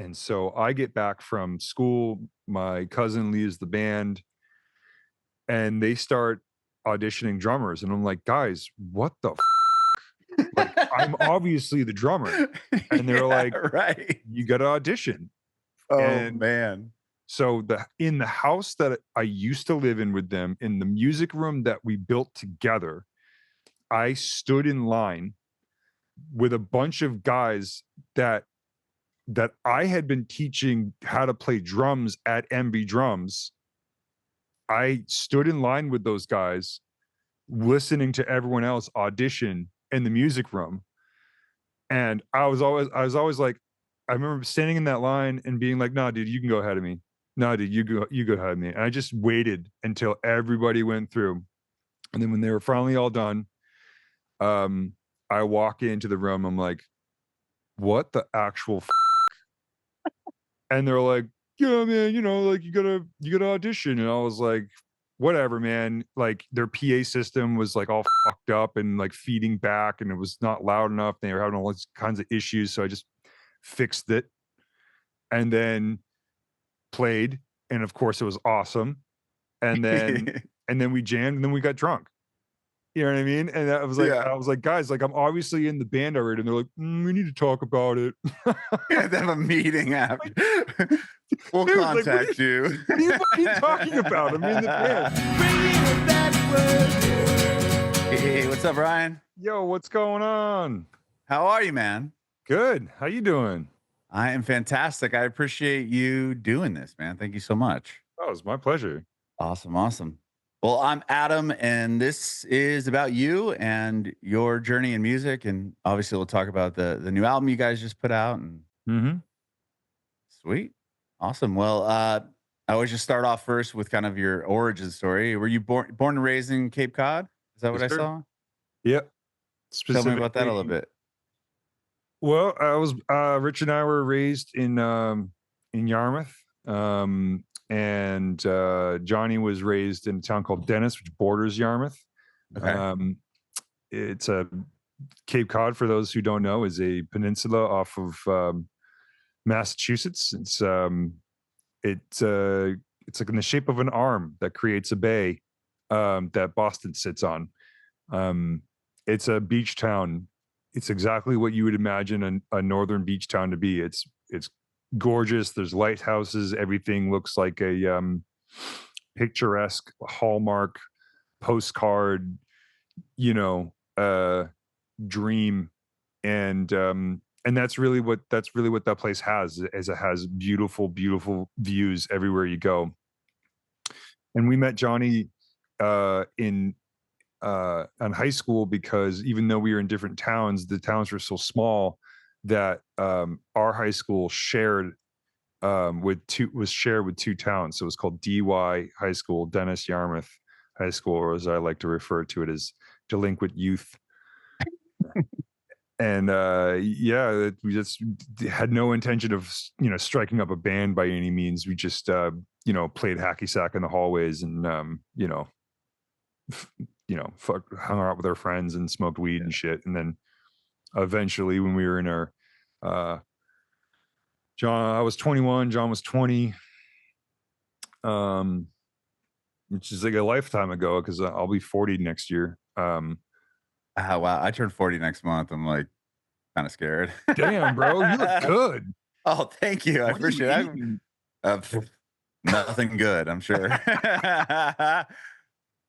And so I get back from school, my cousin leaves the band, and they start auditioning drummers, and I'm like, "Guys, what the like, I'm obviously the drummer." And they're Yeah, like, right. "You gotta audition." Oh, And man. so the house that I used to live in with them, in the music room that we built together, I stood in line with a bunch of guys that I had been teaching how to play drums at MB Drums. I stood in line with those guys, listening to everyone else audition in the music room, and I was always like, I remember standing in that line and being like, "Nah, dude, you can go ahead of me. Nah, dude, you go ahead of me." And I just waited until everybody went through, and then when they were finally all done, um, I walk into the room, I'm like, "What the actual f" And they're like, "Yeah, man, like, you gotta audition." And I was like, "Whatever, man." Like, their PA system was, like, all fucked up and, like, feeding back, and it was not loud enough. They were having all these kinds of issues, so I just fixed it and then played, and of course, it was awesome. And then we jammed, and then we got drunk. You know what I mean? And Yeah. I was like, "Guys, like, I'm obviously in the band already." And they're like, "We need to talk about it." Yeah, they have a meeting after. Like, We'll dude, like, contact you. what are you fucking talking about? I'm in the band. Hey, what's up, Ryan? Yo, what's going on? How are you, man? Good. How you doing? I am fantastic. I appreciate you doing this, man. Thank you so much. Oh, it's my pleasure. Awesome, awesome. Well, I'm Adam, and this is about you and your journey in music. And obviously, we'll talk about the new album you guys just put out. And Mhm. sweet, awesome. Well, I always just start off first with kind of your origin story. Were you born and raised in Cape Cod? Is that what Yes, I sir. saw? Yep. Tell me about that a little Specifically, bit. well, I was Rich and I were raised in Yarmouth. And Johnny was raised in a town called Dennis, which borders Yarmouth. Okay. Um, it's a Cape Cod, for those who don't know, is a peninsula off of Massachusetts. It's it's like in the shape of an arm that creates a bay that Boston sits on. Um, it's a beach town. It's exactly what you would imagine a northern beach town to be. It's gorgeous. There's lighthouses. Everything looks like a picturesque Hallmark postcard, you know, dream. And that's really what that place has, is it has beautiful, beautiful views everywhere you go. And we met Johnny in high school, because even though we were in different towns, the towns were so small that our high school shared with two towns. So it was called DY High School, Dennis Yarmouth High School, or as I like to refer to it, as delinquent youth. And yeah, we just had no intention of striking up a band by any means. We just played hacky sack in the hallways, and hung out with our friends and smoked weed Yeah. and shit. And then eventually, when we were in our uh I was 21, John was 20, um which is like a lifetime ago, because I'll be 40 next year. Oh, wow. I turn 40 next month. I'm like kind of scared. Damn, bro, you look good. Oh, thank you. I What are you appreciate it. eating? Pff, nothing good, I'm sure.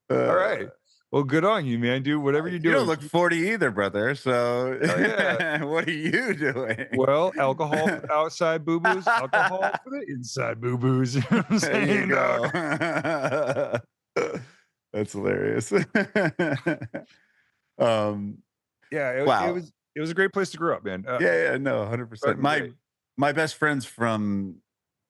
All right, well, good on you, man. Do whatever you're You don't doing. look 40 either, brother. So Hell yeah. what are you doing? Well, alcohol for the outside boo-boos, alcohol for the inside boo-boos. You know what I'm There you saying, dog? go. That's hilarious. um, Yeah, wow. it was a great place to grow up, man. Yeah, yeah, no, 100%. Fucking great. My best friend's from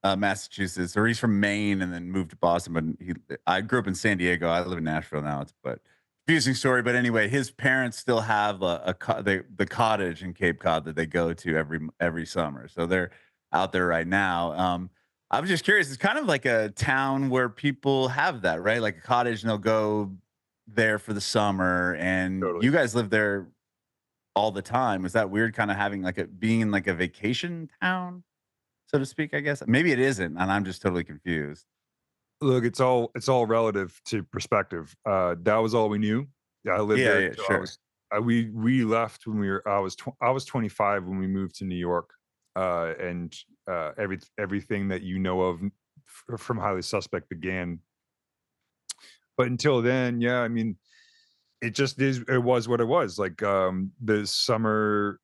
Massachusetts, or he's from Maine, and then moved to Boston. But I grew up in San Diego. I live in Nashville now. It's but confusing story. But anyway, his parents still have the cottage in Cape Cod that they go to every summer. So they're out there right now. I was just curious. It's kind of like a town where people have that, right? Like a cottage, and they'll go there for the summer. And Totally. you guys live there all the time. Was that weird, kind of having like being in like a vacation town so to speak, I guess. Maybe it isn't, and I'm just totally confused. Look, it's all relative to perspective. That was all we knew. Yeah, I lived Yeah, there yeah, till I sure. was we left when I was 25 when we moved to New York, and everything that you know of from Highly Suspect began. But until then, yeah, I mean, it was what it was. Like, the summer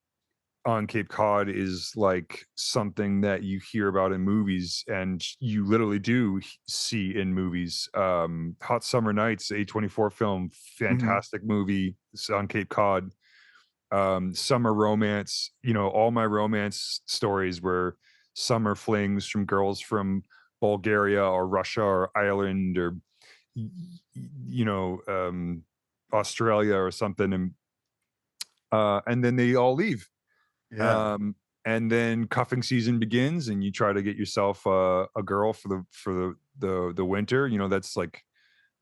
on Cape Cod is like something that you hear about in movies and you literally do see in movies. Hot Summer Nights, A24 film, Mhm. fantastic movie. It's on Cape Cod. Summer romance, all my romance stories were summer flings from girls from Bulgaria or Russia or Ireland or y- you know, Australia or something, and then they all leave. Yeah. Um, and then cuffing season begins, and you try to get yourself a girl for the winter.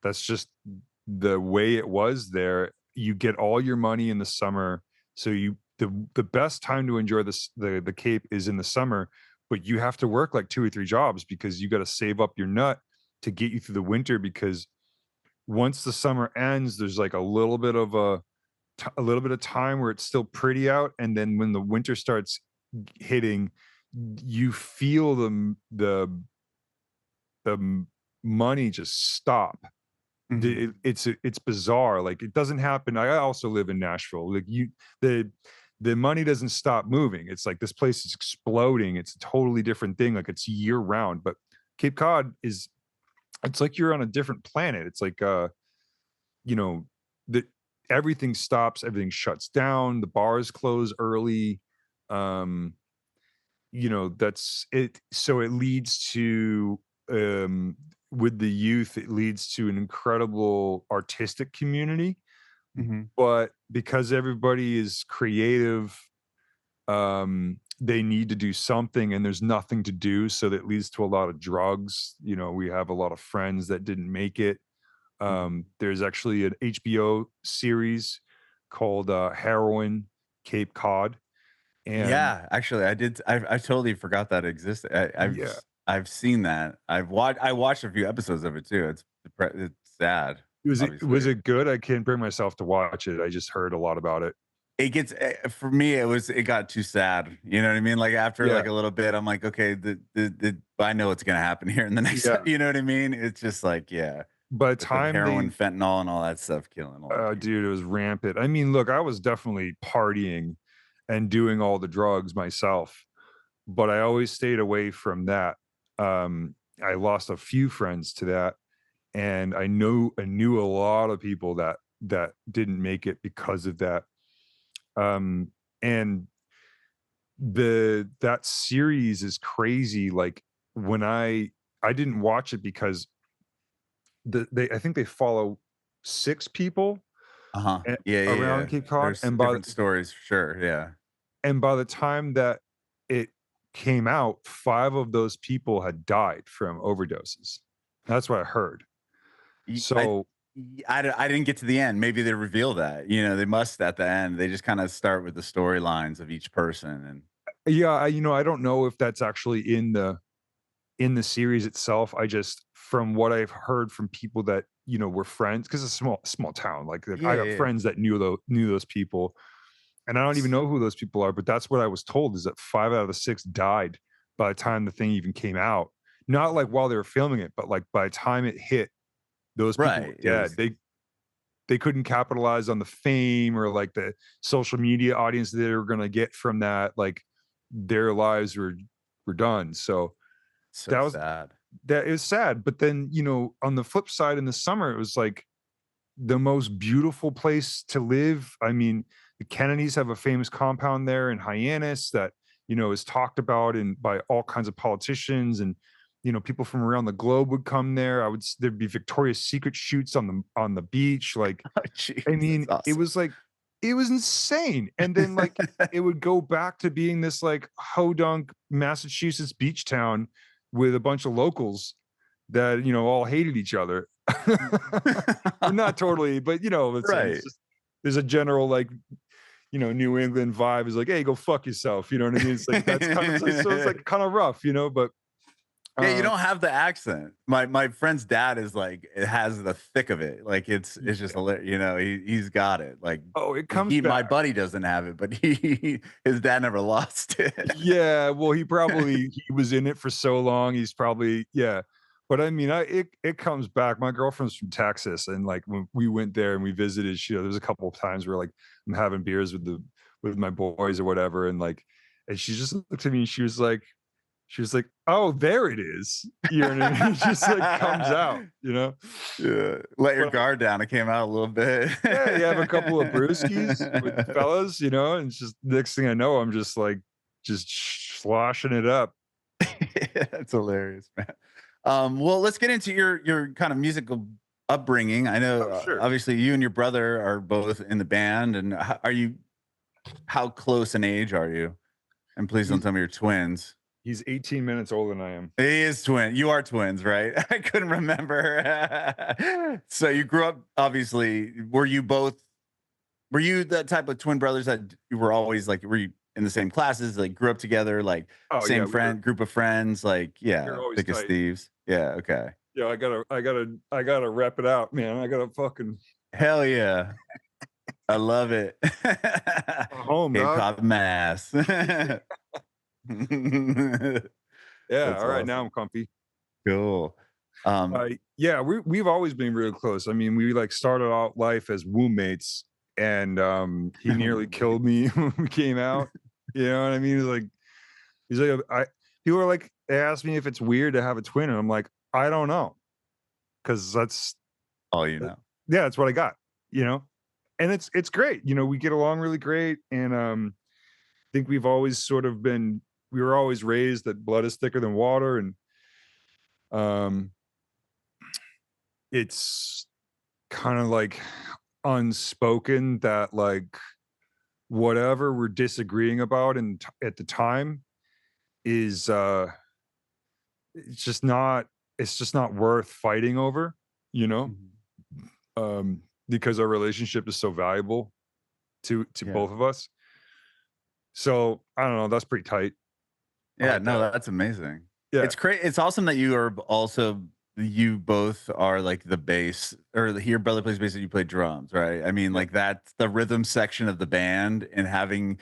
That's just the way it was there. You get all your money in the summer, so the best time to enjoy the Cape is in the summer, but you have to work like 2 or 3 jobs because you gotta save up your nut to get you through the winter because once the summer ends, there's like a little bit of time where it's still pretty out, and then when the winter starts hitting, you feel the money just stop. Mhm. It's bizarre. Like it doesn't happen. I also live in Nashville. The the money doesn't stop moving. It's like this place is exploding. It's a totally different thing. Like it's year round. But Cape Cod is it's like you're on a different planet. It's like you know, the everything stops, everything shuts down, the bars close early. Um, that's it. So it leads to with the youth, it leads to an incredible artistic community. Mhm. But because everybody is creative, they need to do something and there's nothing to do. So that leads to a lot of drugs. We have a lot of friends that didn't make it. Mhm. There's actually an HBO series called Heroin Cape Cod, and Yeah, actually, I totally forgot that existed. yeah, I've seen that. I watched a few episodes of it too. It's sad, was obviously. it good? I can't bring myself to watch it. I just heard a lot about it. It gets for me, it got too sad. You know what I mean? Like after Yeah, like a little bit, I'm like, okay, the I know what's gonna happen here in the next. yeah. You know what I mean? It's just like, yeah, By the with the time heroin, they, fentanyl, and all that stuff killing a lot of people. dude, it was rampant. I mean, look, I was definitely partying and doing all the drugs myself, but I always stayed away from that. I lost a few friends to that, and I knew a lot of people that didn't make it because of that. And that series is crazy. Like when I didn't watch it because they I think they follow 6 people Uh-huh. a Yeah, yeah, around yeah. Cape Cod, There's different stories for sure. Yeah. and by the time that it came out, 5 of those people had died from overdoses. That's what I heard. Y I So, I didn't get to the end. Maybe they reveal that, they must at the end. They just kinda start with the storylines of each person and yeah, I don't know if that's actually in the series itself. I just from what I've heard from people that, were friends, because it's a small town. Like I yeah, got yeah. friends that knew those people, and I don't even S know who those people are, but that's what I was told is that 5 out of the 6 died by the time the thing even came out. Not like while they were filming it, but like by the time it hit, those people were Right, it dead. was They couldn't capitalize on the fame or like the social media audience that they were gonna get from that. Like their lives were done. So so that was sad. that is sad. But then, on the flip side in the summer, it was like the most beautiful place to live. I mean, the Kennedys have a famous compound there in Hyannis that, is talked about by all kinds of politicians and people from around the globe would come there. There'd be Victoria's Secret shoots on the beach. Like, Oh, I jeez, that's mean, awesome. it was insane. And then like it would go back to being this like hodunk Massachusetts beach town with a bunch of locals that, all hated each other. Not totally, but it's Right. just there's a general like, New England vibe is like, hey, go fuck yourself. You know what I mean? It's like that's kind of like, so it's like kind of rough, but Yeah, you don't have the accent. My friend's dad is like, it has the thick of it. Like it's just hilarious. He's got it. Like oh, it comes my back. buddy doesn't have it, but his dad never lost it. Yeah, well, he was in it for so long. He's probably yeah. But I mean, it comes back. My girlfriend's from Texas, and like when we went there and we visited, there was a couple of times where like I'm having beers with my boys or whatever, and like, and she just looked at me and she was like, oh, there it is. You know what I mean? It just like comes out, Yeah. Let your But guard down. It came out a little bit. yeah, you have a couple of brewskis with the fellas, and it's just next thing I know, I'm just like just sloshing it up. That's hilarious, man. Well, let's get into your kind of musical upbringing. I know, Oh, sure. obviously, you and your brother are both in the band, and how close in age are you? And please don't He's tell me you're twins. he's 18 minutes older than I am. He is twin. You are twins, right? I couldn't remember. So you grew up, obviously. Were you the type of twin brothers that you were always like, were you in the same classes, like grew up together, like Oh yeah, same group of friends, like, we were yeah, always thick as tight. thieves. Yeah, okay. Yeah, I gotta rep it out, man. I gotta fucking Hell yeah. I love it. home, Cape dog. Cod Mass. That's Yeah, all right, now awesome. I'm comfy. Cool. Um, Yeah, we've always been real close. I mean, we like started out life as roommates, and he nearly killed me when we came out. You know what I mean? He's like, people are like, they ask me if it's weird to have a twin, and I'm like, I don't know, because all you know. yeah, that's what I got. You know, and it's great. We get along really great, and I think we were always raised that blood is thicker than water, and um, it's kind of like unspoken that like whatever we're disagreeing about and at the time is it's just not worth fighting over, you know, Mhm. because our relationship is so valuable to Yeah. both of us. So I don't know, that's pretty tight. I Yeah, like no, that. that's amazing. Yeah. It's great. It's awesome that you both are like the bass, or your brother plays bass and you play drums, right? I mean, Yeah. like that's the rhythm section of the band, and having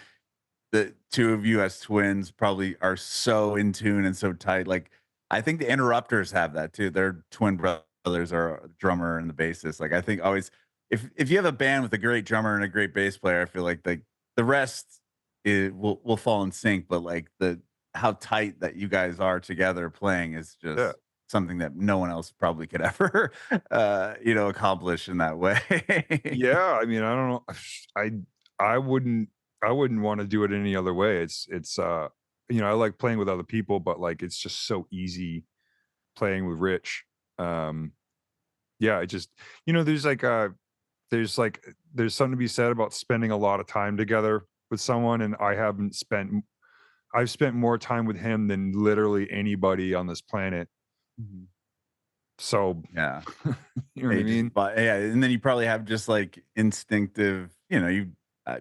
the two of you as twins probably are so in tune and so tight. Like I think the Interrupters have that too. Their twin brothers are a drummer and the bassist. Like I think always, if you have a band with a great drummer and a great bass player, I feel like the rest will fall in sync. But like the how tight that you guys are together playing is Yeah. just something that no one else probably could ever accomplish in that way. Yeah, I mean, I don't know. I I wouldn't I wouldn't want to do it any other way. I like playing with other people, but like it's just so easy playing with Rich. Um yeah, it just there's something to be said about spending a lot of time together with someone, and I've spent more time with him than literally anybody on this planet. Mhm. So, Yeah. you know what I They mean? just but yeah, and then you probably have just like instinctive, you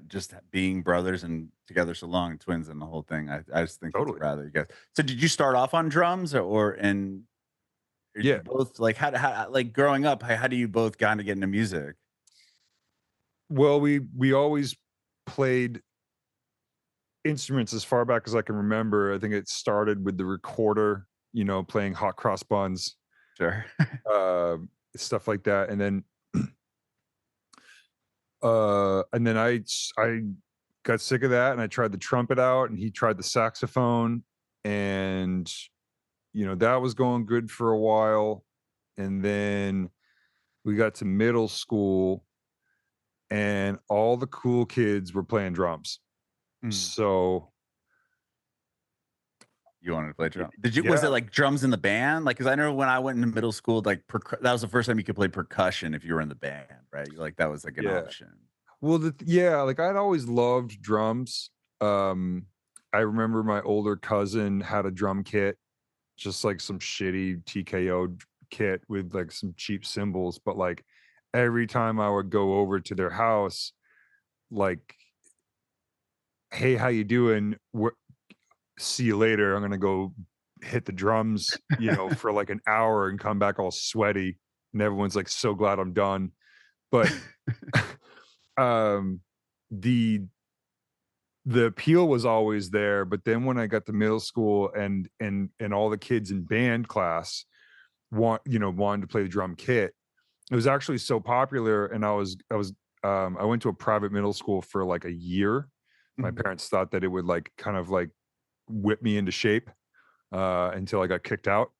just being brothers and together so long, twins and the whole thing. I just think that's Totally. rather you guys. So did you start off on drums, and did you Yeah. both like how like growing up, how do you both kind of get into music? Well, we always played instruments as far back as I can remember. I think it started with the recorder, playing hot cross buns, Sure. uh, stuff like that, and then I got sick of that, and I tried the trumpet out, and he tried the saxophone, and that was going good for a while, and then we got to middle school, and all the cool kids were playing drums. Mm. So You wanted to play y- drum. Was it yeah, like drums in the band? Like, cause I know when I went into middle school, like that was the first time you could play percussion if you were in the band, right? Like that was like an yeah. option. Well, yeah, like I'd always loved drums. Um, I remember my older cousin had a drum kit, just like some shitty TKO kit with like some cheap cymbals. But like every time I would go over to their house, like hey, how you doing? See you later. I'm gonna go hit the drums, for like an hour and come back all sweaty. And everyone's like so glad I'm done. But um the the appeal was always there. But then when I got to middle school and all the kids in band class wanted to play the drum kit, it was actually so popular. And I went to a private middle school for like a year. My Mhm. parents thought that it would like kind of like whip me into shape until I got kicked out.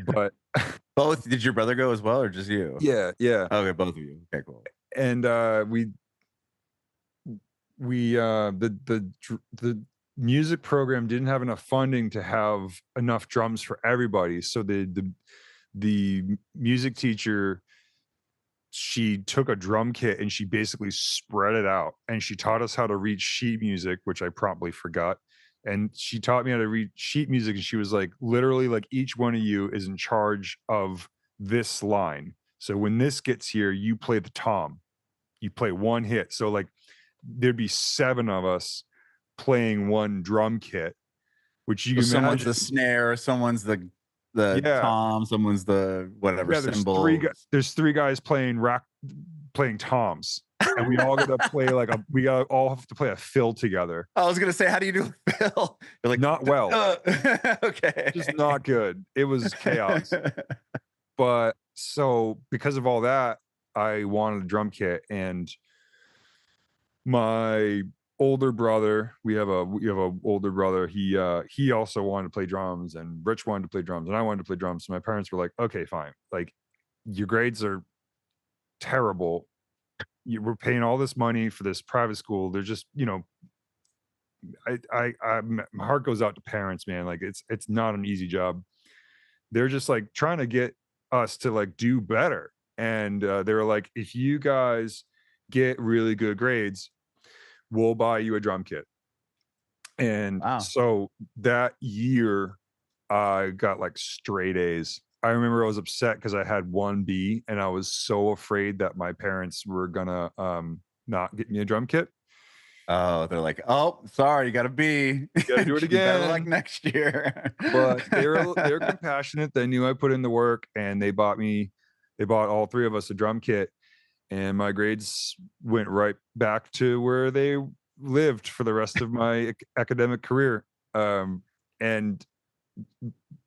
But Both? Did your brother go as well, or just you? yeah, yeah. Okay, both of you. Okay, cool. And the music program didn't have enough funding to have enough drums for everybody. So the music teacher, she took a drum kit and she basically spread it out, and she taught us how to read sheet music, which I promptly forgot. And she taught me how to read sheet music, and she was like, literally, like, each one of you is in charge of this line. So when this gets here, you play the tom. You play one hit. So like there'd be 7 of us playing one drum kit, which you So can someone's imagine. the snare, someone's the Yeah. tom, someone's the whatever Yeah, cymbal. there's 3 guys playing toms, and we all gotta play like we gotta all have to play a fill together. I was gonna say, how do you do a fill? You're like, Not well, okay. just not good. It was chaos. But so because of all that, I wanted a drum kit, and my older brother, we have a older brother. He also wanted to play drums, and Rich wanted to play drums, and I wanted to play drums. So my parents were like, okay, fine. Like, your grades are terrible. We're paying all this money for this private school. They're just, my heart goes out to parents, man. Like, it's not an easy job. They're just like trying to get us to like do better. And they were like, if you guys get really good grades, we'll buy you a drum kit. And Wow. so that year, I got like straight A's. I remember I was upset because I had 1B, and I was so afraid that my parents were gonna not get me a drum kit. Oh, they're like, oh, sorry, you got to be. You gotta do it Better luck again. next year. But they're compassionate. They knew I put in the work, and they bought all 3 of us a drum kit, and my grades went right back to where they lived for the rest of my academic career. And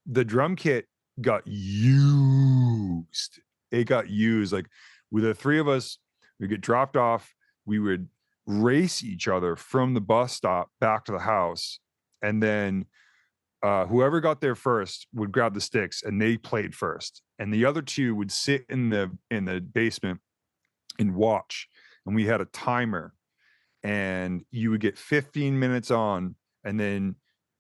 the drum kit got used. It got used. Like, with the 3 of us, we get dropped off, we would race each other from the bus stop back to the house, and then whoever got there first would grab the sticks, and they played first, and the other 2 would sit in the basement and watch. And we had a timer, and you would get 15 minutes on, and then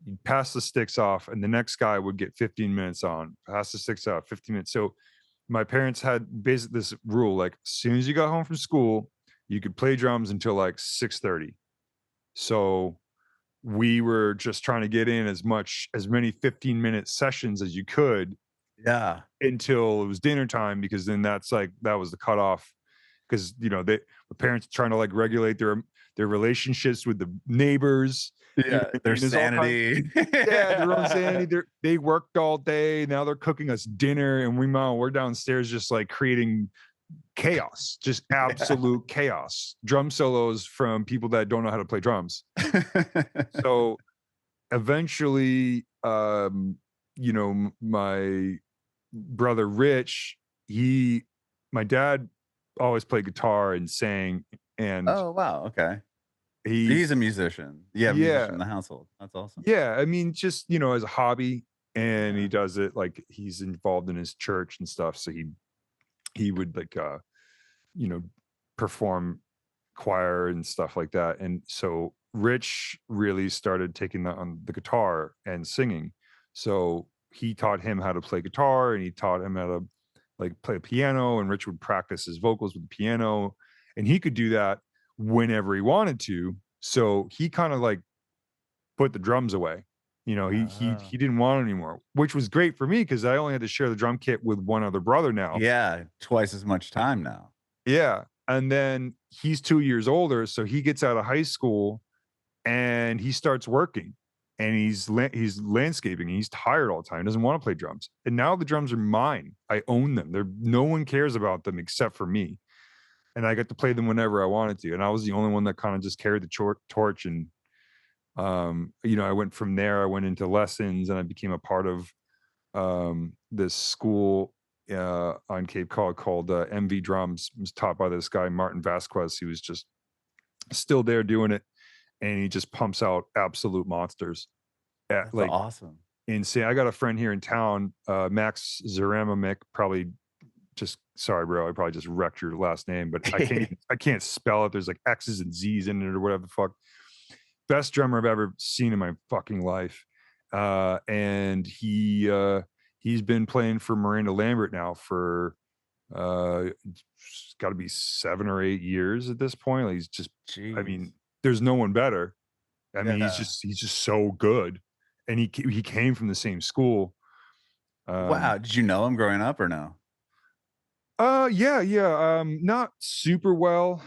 you'd pass the sticks off, and the next guy would get 15 minutes on, pass the sticks off, 15 minutes. So my parents had basically this rule, like, as soon as you got home from school, you could play drums until like 6:30. So we were just trying to get in as many 15-minute sessions as you could Yeah. until it was dinner time, because then that was the cutoff. Because the parents are trying to like regulate their relationships with the neighbors. You know Yeah. what I Their mean? There's all kinds. sanity. Yeah, their own sanity. They worked all day. Now they're cooking us dinner, and we're downstairs just like creating chaos, just Yeah. absolute chaos. Drum solos from people that don't know how to play drums. So eventually, my brother Rich, my dad always played guitar and sang, and Oh, wow. Okay. he, He's a musician. Yeah, musician in yeah, the household. That's awesome. yeah. I mean, just as a hobby, and Yeah. he does it like he's involved in his church and stuff. So he would like you know perform choir and stuff like that. And so Rich really started taking on the guitar and singing. So he taught him how to play guitar, and he taught him how to like play piano, and Rich would practice his vocals with the piano, and he could do that whenever he wanted to. So he kind of like put the drums away. He Oh. didn't want it anymore, which was great for me because I only had to share the drum kit with one other brother now. Yeah. Twice as much time now. Yeah. And then he's 2 years older, so he gets out of high school, and he starts working, and he's landscaping, and he's tired all the time, doesn't want to play drums. And now the drums are mine. I own them. No one cares about them except for me. And I got to play them whenever I wanted to. And I was the only one that kind of just carried the torch. And I went from there. I went into lessons, and I became a part of this school on Cape Cod called MV Drums. It was taught by this guy Martin Vasquez. He was just still there doing it, and he just pumps out absolute monsters. That's Like awesome. insane. I got a friend here in town, Max Zaramamic. Probably just sorry, bro. I probably just wrecked your last name, but I can't spell it. There's like X's and Z's in it or whatever the fuck. Best drummer I've ever seen in my fucking life. And he's been playing for Miranda Lambert now for it's got to be 7 or 8 years at this point. Like, he's just, I mean, there's no one better. I mean, he's just so good, and he came from the same school. Wow, did you know him growing up or no? Yeah. Not super well.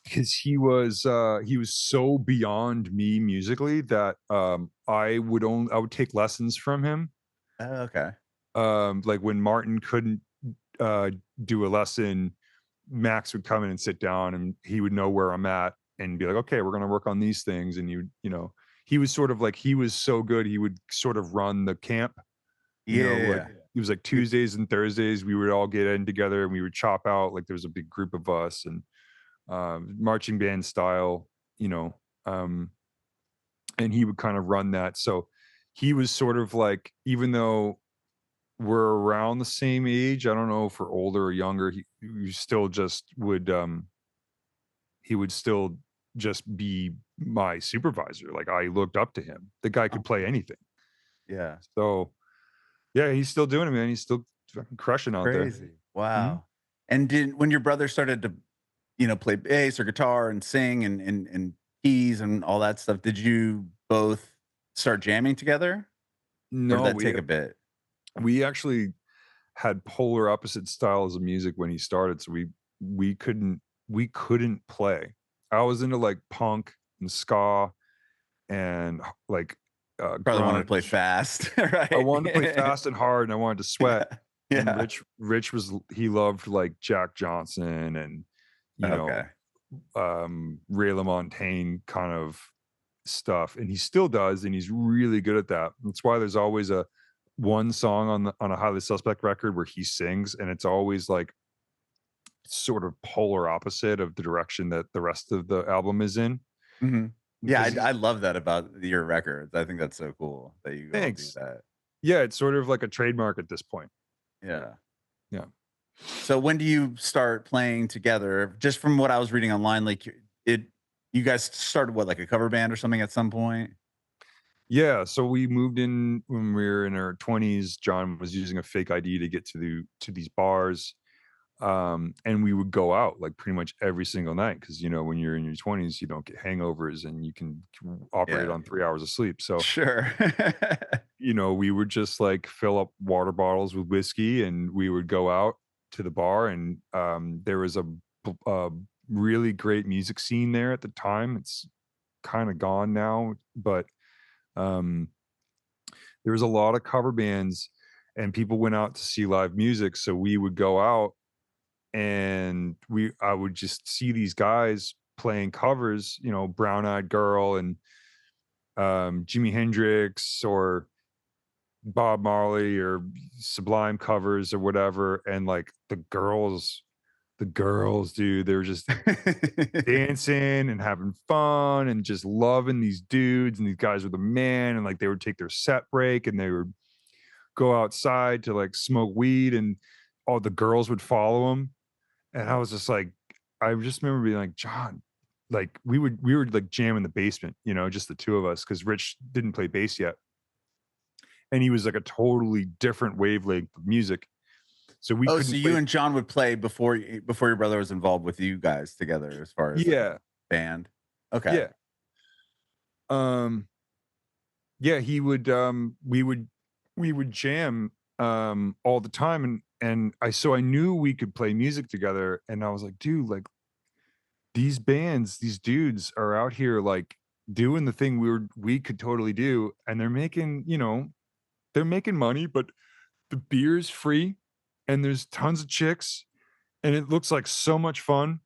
Because he was so beyond me musically that I would take lessons from him. Oh, okay. Like when Martin couldn't do a lesson, Max would come in and sit down, and he would know where I'm at and be like, okay, we're gonna work on these things. And he was sort of like, he was so good, he would sort of run the camp. Like it was like Tuesdays and Thursdays, we would all get in together and we would chop out, like there was a big group of us, and marching band style, and he would kind of run that. So he was sort of like, even though we're around the same age, I don't know if we're older or younger, he still just would he would still just be my supervisor. Like, I looked up to him. The guy could play anything. Yeah. So yeah, he's still doing it, man. He's still fucking crushing out there. Crazy. Wow. And when your brother started to play bass or guitar and sing and keys and all that stuff, did you both start jamming together? Or did No, that take a bit? we actually had polar opposite styles of music when he started, so we couldn't play. I was into like punk and ska and like Probably wanted to play grunge. fast, right? I wanted to play fast and hard, and I wanted to sweat. Yeah. And Rich he loved like Jack Johnson and Ray LaMontagne kind of stuff, and he still does, and he's really good at that. That's why there's always one song on a Highly Suspect record where he sings, and it's always like sort of polar opposite of the direction that the rest of the album is in. Mm-hmm. Yeah, I love that about your records. I think that's so cool that you all do that. Yeah, it's sort of like a trademark at this point. Yeah. So when do you start playing together? Just from what I was reading online, like you guys started what, like a cover band or something at some point? Yeah, so we moved in when we were in our 20s. John was using a fake ID to get to these bars. And we would go out like pretty much every single night, because when you're in your 20s, you don't get hangovers and you can operate on 3 hours of sleep. So sure. We would just like fill up water bottles with whiskey, and we would go out to the bar. And there was a really great music scene there at the time. It's kind of gone now, but there was a lot of cover bands, and people went out to see live music. So we would go out, and I would just see these guys playing covers, Brown Eyed Girl and Jimi Hendrix or Bob Marley or Sublime covers or whatever. And like the girls, dude, they were just dancing and having fun and just loving these dudes, and these guys were the man. And like they would take their set break and they would go outside to like smoke weed, and all the girls would follow them. And I was just like, I just remember being like, John, like we were like jam in the basement, just the two of us, because Rich didn't play bass yet. And he was like a totally different wavelength of music. So we couldn't so you and John would play before your brother was involved with you guys together as far as band. Okay. Yeah. He would we would jam all the time, and I knew we could play music together, and I was like, dude, like these bands, these dudes are out here like doing the thing we could totally do, and they're making, they're making money, but the beer's free and there's tons of chicks and it looks like so much fun.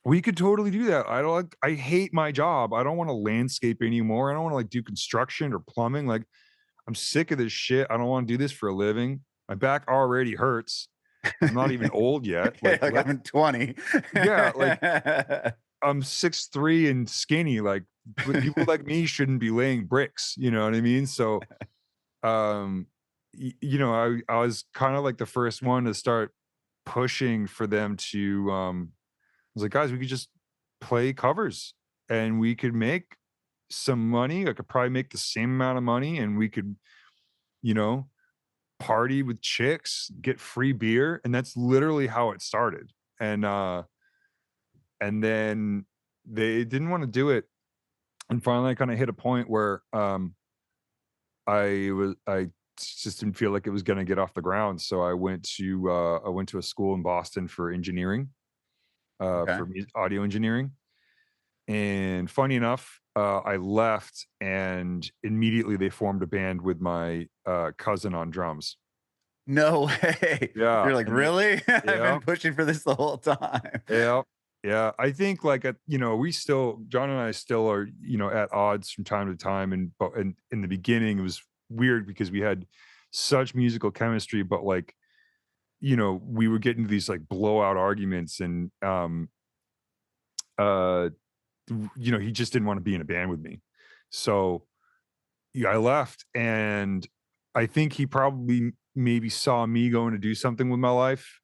We could totally do that. I don't like I hate my job. I don't want to landscape anymore. I don't want to like do construction or plumbing. Like I'm sick of this shit. I don't want to do this for a living. My back already hurts. I'm not even old yet. Okay, Like like let's I'm 20. yeah, like I'm 6'3" and skinny. Like people like me shouldn't be laying bricks, you know what I mean? So um I was kind of like the first one to start pushing for them to I was like, guys, we could just play covers and we could make some money. I could probably make the same amount of money and we could, you know, party with chicks, get free beer. And that's literally how it started. And then they didn't want to do it. And finally I kind of hit a point where I just didn't feel like it was gonna get off the ground. So I went to a school in Boston for engineering, Okay. for audio engineering. And funny enough, I left and immediately they formed a band with my cousin on drums. No way. Yeah. You're like, And really? I've yeah, been pushing for this the whole time. yeah, yeah. I think like we still John and I still are, at odds from time to time. But in the beginning it was weird because we had such musical chemistry, but like, we would get into these like blowout arguments and uh he just didn't want to be in a band with me. So yeah, I left and I think he probably maybe saw me going to do something with my life.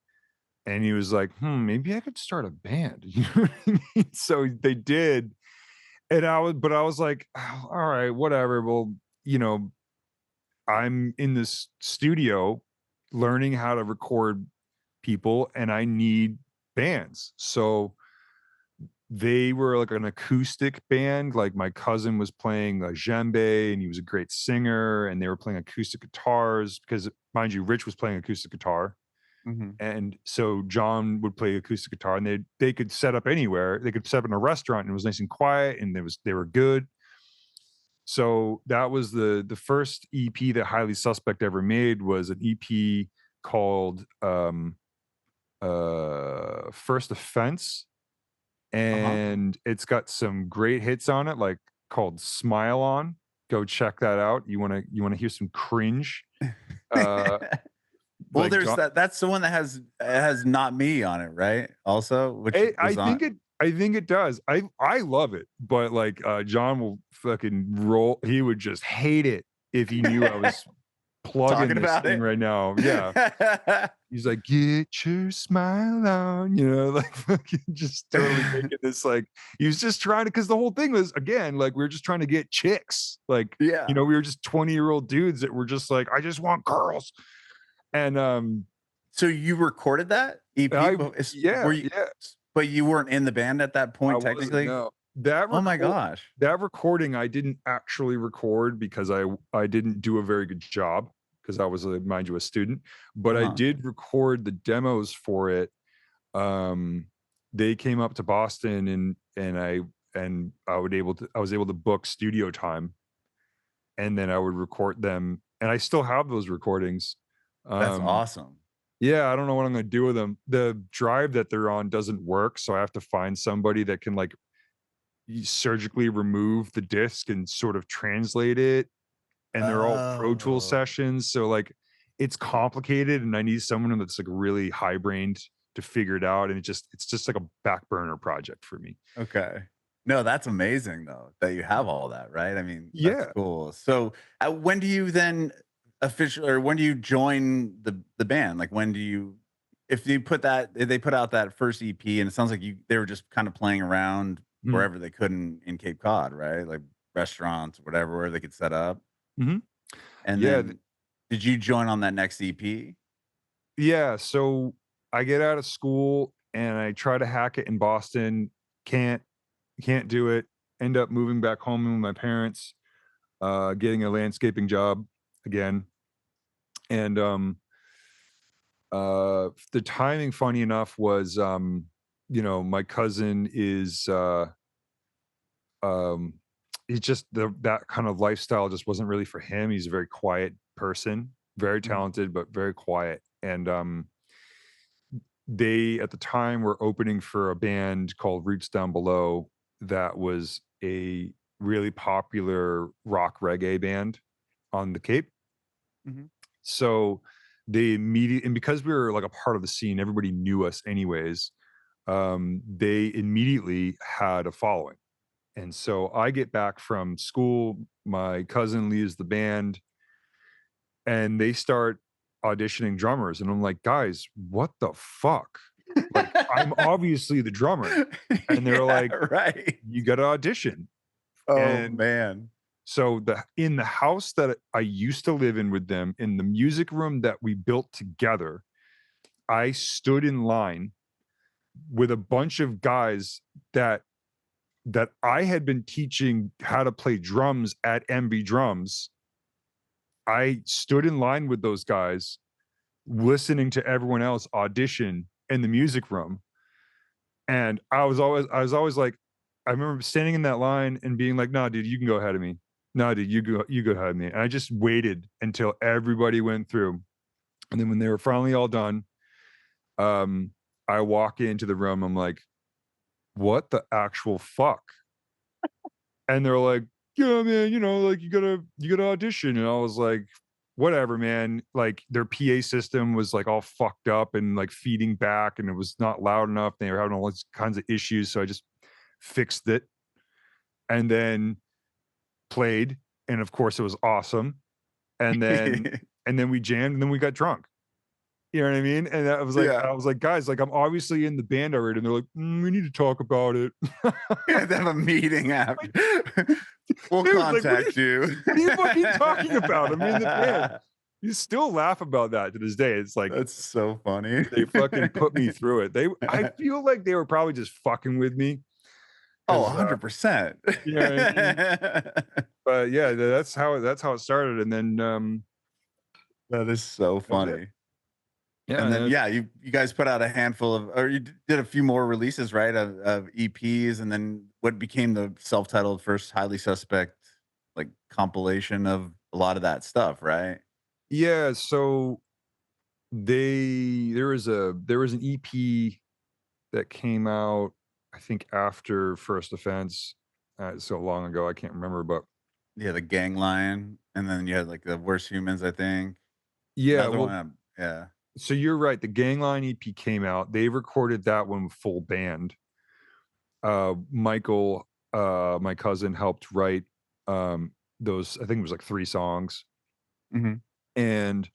And he was like, maybe I could start a band. You know what I mean? So they did. And I was like, "Oh, all right, whatever. Well, you know, I'm in this studio learning how to record people and I need bands. So they were like an acoustic band. Like my cousin was playing a djembe and he was a great singer and they were playing acoustic guitars because mind you, Rich was playing acoustic guitar. Mhm. And so John would play acoustic guitar and they could set up anywhere. They could set up in a restaurant and it was nice and quiet and they were good. So that was the first EP that Highly Suspect ever made was an EP called First Offense, Uh-huh. and it's got some great hits on it, like called Smile On. Go check that out. You wanna hear some cringe? Uh Well, like there's John that's the one that has Not Me on it, right? Also, which I was on. think it does. I love it, but like John will fucking roll. He would just hate it if he knew I was plugging Talking this about thing it. right now. Yeah. He's like, "Get your smile on," like fucking just totally making this like he was just trying to because the whole thing was again, like we were just trying to get chicks. Like, Yeah. we were just 20-year-old dudes that were just like, I just want girls. And So you recorded that EP, I but yeah, were you? yeah. But you weren't in the band at that I point, wasn't, technically. no. Oh my gosh. That recording I didn't actually record because I didn't do a very good job because I was, mind you, a student, but I Uh-huh. did record the demos for it. Um, they came up to Boston and I was able to book studio time, and then I would record them, and I still have those recordings. That's Um, awesome. yeah, I don't know what I'm gonna do with them. The drive that they're on doesn't work, so I have to find somebody that can, like, surgically remove the disc and sort of translate it, and they're all Pro Tool Oh. sessions, so, like, it's complicated, and I need someone that's, like, really high-brained to figure it out, and it's just like a back burner project for me. Okay. No, that's amazing though that you have all that, right? I mean, that's Yeah. cool. So, when do you then officially, or when do you join the band? Like, when do you, if they put out that first EP, and it sounds like they were just kind of playing around Mhm. wherever they could in Cape Cod, right? Like restaurants, whatever, where they could set up. Mhm. And Yeah, then, did you join on that next EP? yeah, so I get out of school and I try to hack it in Boston, can't can't do it, end up moving back home with my parents, getting a landscaping job again, and, the timing, funny enough, was, my cousin is um he's just that kind of lifestyle just wasn't really for him. He's a very quiet person, very Mhm. talented, but very quiet. And they at the time were opening for a band called Roots Down Below that was a really popular rock reggae band on the Cape. Mhm. So they immediately, and because we were like a part of the scene, everybody knew us anyways. They immediately had a following. And so I get back from school, my cousin leaves the band, and they start auditioning drummers. And I'm like, guys, what the fuck? Like, I'm obviously the drummer. And they're Yeah, like, right. you got to audition. Oh, And man. so in the house that I used to live in with them, in the music room that we built together, I stood in line with a bunch of guys that I had been teaching how to play drums at MB Drums. I stood in line with those guys, listening to everyone else audition in the music room. And I was always like, I remember standing in that line and being like, "No, dude, you can go ahead of me. No, dude, you go ahead of me." And I just waited until everybody went through. And then when they were finally all done, um, I walk into the room, I'm like, "What the actual fuck?" And they're like, "Yeah, man, like you gotta audition." And I was like, "Whatever, man." Like their PA system was like all fucked up and like feeding back, and it was not loud enough. They were having all these kinds of issues, so I just fixed it and then played, and of course it was awesome. And then and then we jammed, and then we got drunk. You know what I mean? And I was like, Yeah. guys, like I'm obviously in the band already, and they're like, we need to talk about it. You have to have a meeting after. We'll Dude, like, contact you. what are you fucking talking about? I'm in the band. You still laugh about that to this day. It's like That's so funny. they fucking put me through it. I feel like they were probably just fucking with me Oh, because, 100%. you know what I mean? But yeah, that's how it started, and then That is so that was it. funny. Yeah, And and then, then yeah, you guys put out a handful of, or you did a few more releases, right? Of EPs, and then what became the self-titled first Highly Suspect, like, compilation of a lot of that stuff, right? yeah, so there was an EP that came out, I think after First Offense. So long ago, I can't remember, but Yeah, the Gang Line, and then you had, like, the Worst Humans, I think. yeah, Another well, one, yeah. so you're right. The Gangline EP came out. They recorded that one with full band. Michael, my cousin, helped write those. I think it was like 3 songs, Mhm. and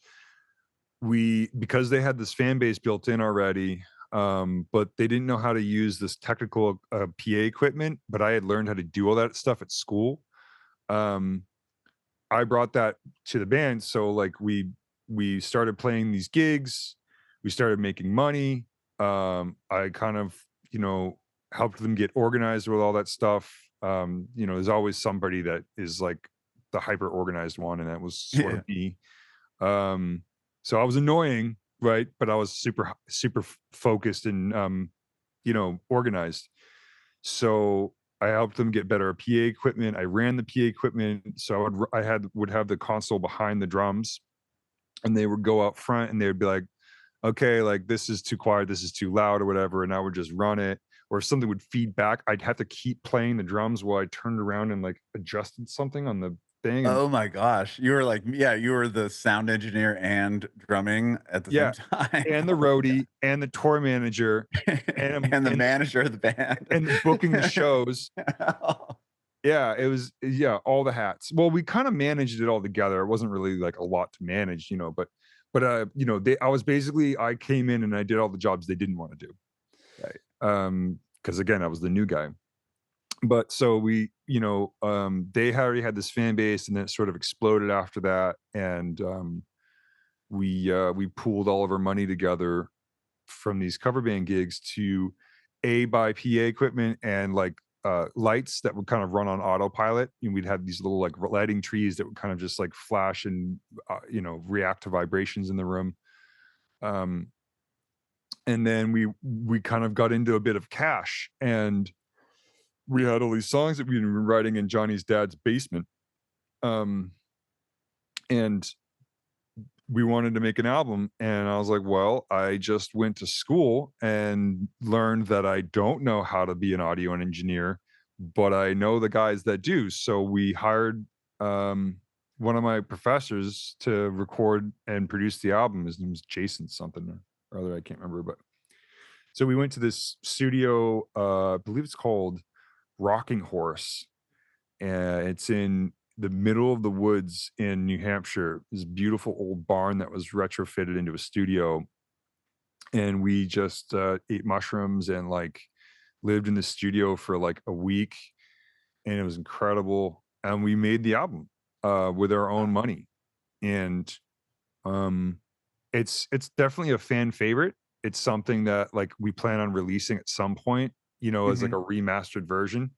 because they had this fan base built in already, but they didn't know how to use this technical PA equipment. But I had learned how to do all that stuff at school. Um, I brought that to the band, so like we started playing these gigs, we started making money. I kind of, helped them get organized with all that stuff. There's always somebody that is like the hyper organized one, and that was sort of Yeah. me. So I was annoying, right? But I was super focused and organized. So I helped them get better PA equipment. I ran the PA equipment, so would have the console behind the drums, and they would go out front, and they would be like, "Okay, like this is too quiet, this is too loud, or whatever," and I would just run it. Or if something would feed back, I'd have to keep playing the drums while I turned around and like adjusted something on the thing, and Oh my gosh. You were like, yeah, you were the sound engineer and drumming at the same yeah, time. and the Oh my roadie and the tour manager god. and And the and manager of the band. and booking the shows. Yeah, it was, yeah, all the hats. Well, we kinda managed it all together. It wasn't really, like, a lot to manage, I came in and I did all the jobs they didn't wanna do. Right. Because again, I was the new guy. But so they already had this fan base, and then it sort of exploded after that, and, we pooled all of our money together from these cover band gigs to buy PA equipment and like lights that would kind of run on autopilot. And we'd have these little like lighting trees that would kind of just like flash and react to vibrations in the room. Um, And then we kind of got into a bit of cash, and we had all these songs that we'd been writing in Johnny's dad's basement. Um, and we wanted to make an album, and I was like, well, I just went to school and learned that I don't know how to be an audio engineer, but I know the guys that do. So we hired one of my professors to record and produce the album. His name's Jason something or other, I can't remember. But so we went to this studio, I believe it's called Rocking Horse, and it's in the middle of the woods in New Hampshire. This beautiful old barn that was retrofitted into a studio, and we just ate mushrooms and like lived in the studio for like a week, and it was incredible. And we made the album with our own money, and it's definitely a fan favorite. It's something that like we plan on releasing at some point, you know, as like a remastered version.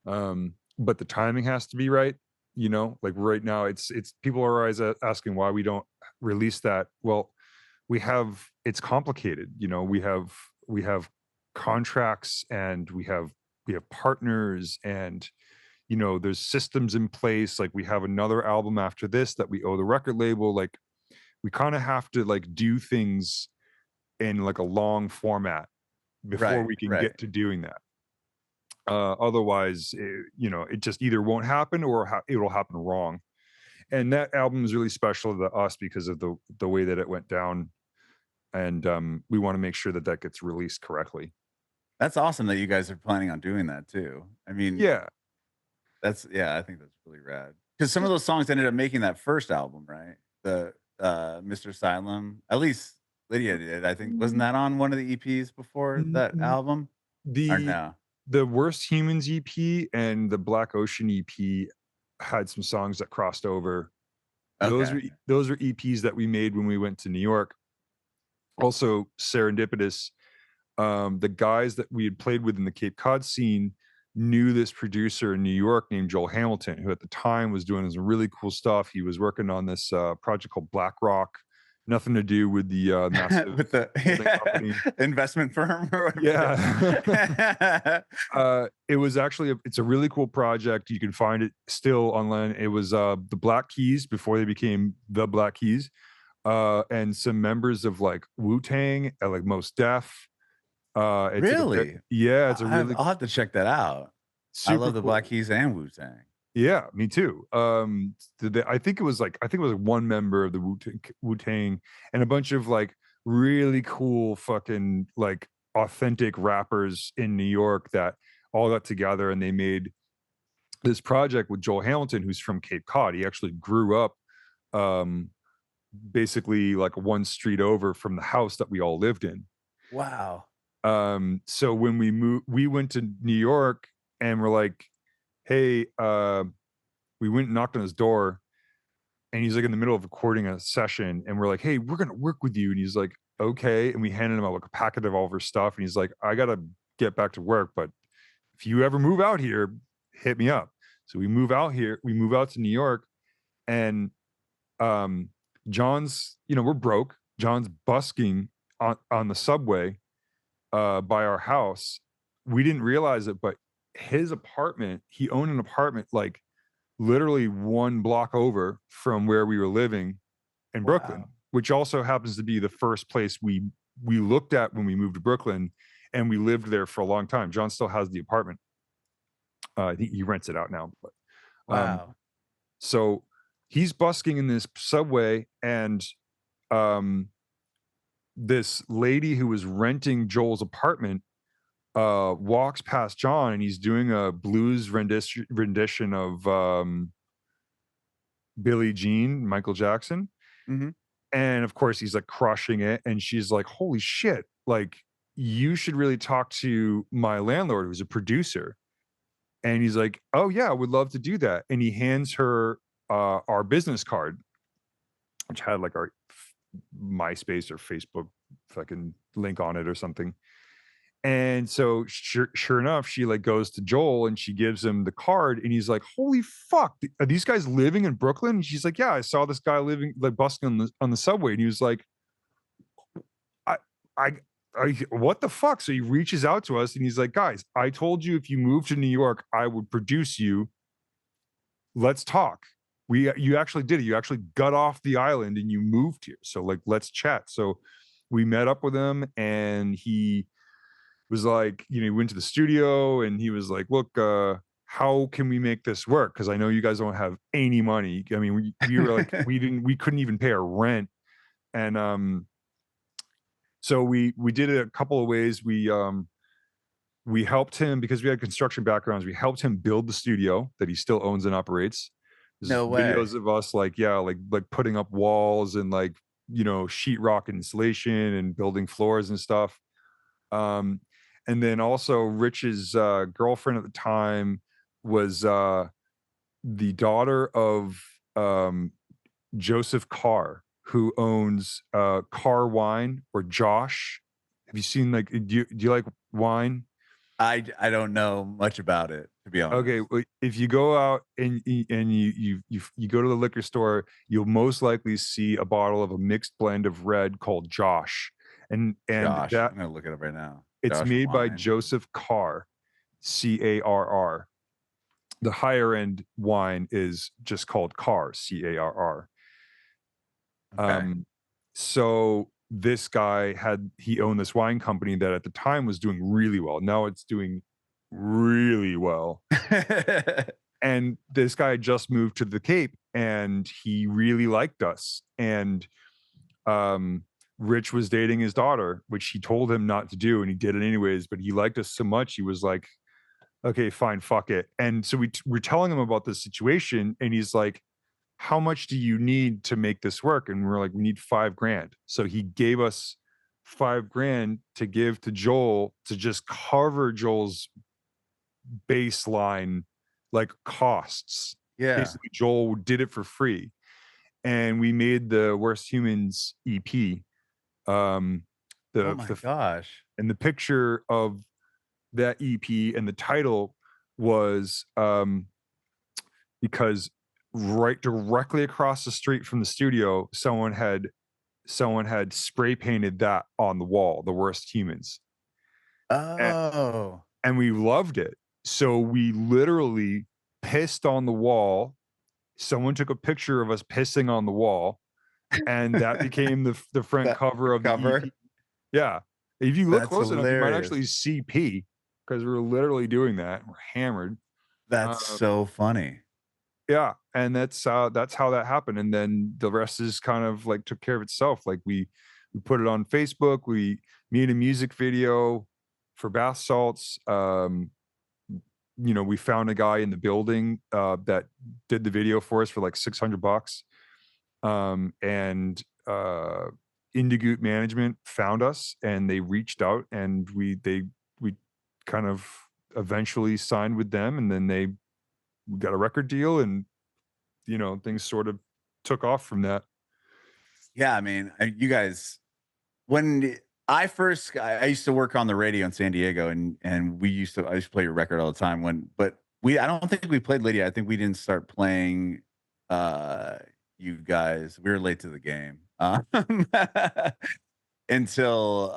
But the timing has to be right, you know, like right now it's people are always asking why we don't release that. Well, it's complicated, you know, we have contracts, and we have partners, and you know, there's systems in place. Like we have another album after this that we owe the record label. Like we kind of have to like do things in like a long format before we can get to doing that. Otherwise, you know, it just either won't happen or it'll happen wrong. And that album is really special to us because of the way that it went down, and we want to make sure that that gets released correctly. That's awesome that you guys are planning on doing that too. I mean, Yeah, I think that's really rad. Because some of those songs ended up making that first album, right? The Mr. Asylum. At least Lydia did. I think wasn't that on one of the EPs before N- that n- album? Or the no? the Worst Humans EP and the Black Ocean EP had some songs that crossed over. Those Okay. were those are EPs that we made when we went to New York. Also serendipitous. The guys that we had played with in the Cape Cod scene knew this producer in New York named Joel Hamilton, who at the time was doing some really cool stuff. He was working on this project called Black Rock, nothing to do with the massive With the holding company. investment firm or whatever. Yeah. It was actually it's a really cool project. You can find it still online. It was the Black Keys before they became the Black Keys, and some members of like Wu-Tang and like Mos Def. It's like Really? yeah, it's a really I'll have to check that out. I super love the cool. Black Keys and Wu-Tang. Yeah, me too. I think it was like one member of the Wu-Tang and a bunch of like really cool fucking like authentic rappers in New York that all got together, and they made this project with Joel Hamilton, who's from Cape Cod. He actually grew up um basically like one street over from the house that we all lived in. Wow. So when we went to New York, and we're like, hey, we went and knocked on his door, and he's like in the middle of recording a session, and we're like, hey, we're gonna work with you. And he's like, okay. And we handed him out like a packet of all of our stuff, and he's like, I gotta get back to work, but if you ever move out here, hit me up. So we move out to New York, and John's, you know, we're broke. John's busking on the subway by our house. We didn't realize it, but his apartment, he owned an apartment like literally one block over from where we were living in Brooklyn, Wow. which also happens to be the first place we looked at when we moved to Brooklyn, and we lived there for a long time. John still has the apartment. I think he rents it out now, but Wow. so he's busking in this subway, and this lady who was renting Joel's apartment walks past John, and he's doing a blues rendition of Billie Jean, Michael Jackson. Mhm. And of course he's like crushing it, and she's like, holy shit, like you should really talk to my landlord who's a producer. And he's like, oh yeah, I would love to do that. And he hands her our business card, which had like our MySpace or Facebook fucking link on it or something. And so sure enough, she like goes to Joel and she gives him the card, and he's like, holy fuck, are these guys living in Brooklyn? And she's like, yeah, I saw this guy living like busking on the subway. And he was like, I what the fuck? So he reaches out to us and he's like, guys, I told you if you moved to New York, I would produce you. Let's talk. You actually did it. You actually got off the island and you moved here. So like, let's chat. So we met up with him and he was like, he went to the studio and he was like, look, how can we make this work? Because I know you guys don't have any money. I mean, we were like, we couldn't even pay our rent. And so we did it a couple of ways. We helped him because we had construction backgrounds. We helped him build the studio that he still owns and operates. There's No way. videos of us like, yeah, like putting up walls and like, sheetrock insulation and building floors and stuff. Um, and then also Rich's girlfriend at the time was the daughter of Joseph Carr, who owns Carr Wine, or Josh. Have you seen, like, do you like wine? I don't know much about it, to be Okay, honest. well, if you go out and you go to the liquor store, you'll most likely see a bottle of a mixed blend of red called Josh, and Josh, that I'm gonna look it up right now. it's Josh made by Wine. Joseph Carr, Carr. The higher end wine is just called Carr, Carr. Okay. So this guy he owned this wine company that at the time was doing really well. Now it's doing really well. And this guy just moved to the Cape and he really liked us. And Rich was dating his daughter, which he told him not to do, and he did it anyways. But he liked us so much, he was like, okay, fine, fuck it. And so we're telling him about this situation, and he's like, how much do you need to make this work? And we're like, we need $5,000. So he gave us $5,000 to give to Joel to just cover Joel's baseline, like, costs. Yeah. Basically, Joel did it for free. And we made the Worst Humans EP. Oh my gosh. And the picture of that EP and the title was because right directly across the street from the studio, someone had spray painted that on the wall, the Worst Humans. And, Oh. and we loved it. So we literally pissed on the wall. Someone took a picture of us pissing on the wall, and that became the front That cover of the cover? EP. Yeah. If you look That's close enough, you might hilarious. actually see P, because we're literally doing that. We're hammered. That's Uh, so funny. yeah, and that's how that happened. And then the rest is kind of like took care of itself. Like we put it on Facebook. We made a music video for bath salts. We found a guy in the building that did the video for us for like $600. And Indigoot Management found us and they reached out, and we kind of eventually signed with them, and then we got a record deal, and things sort of took off from that. Yeah, I mean, you guys, when I used to work on the radio in San Diego, and I used to play your record all the time. But I don't think we played Lydia. I think we didn't start playing uh you guys. We were late to the game. Until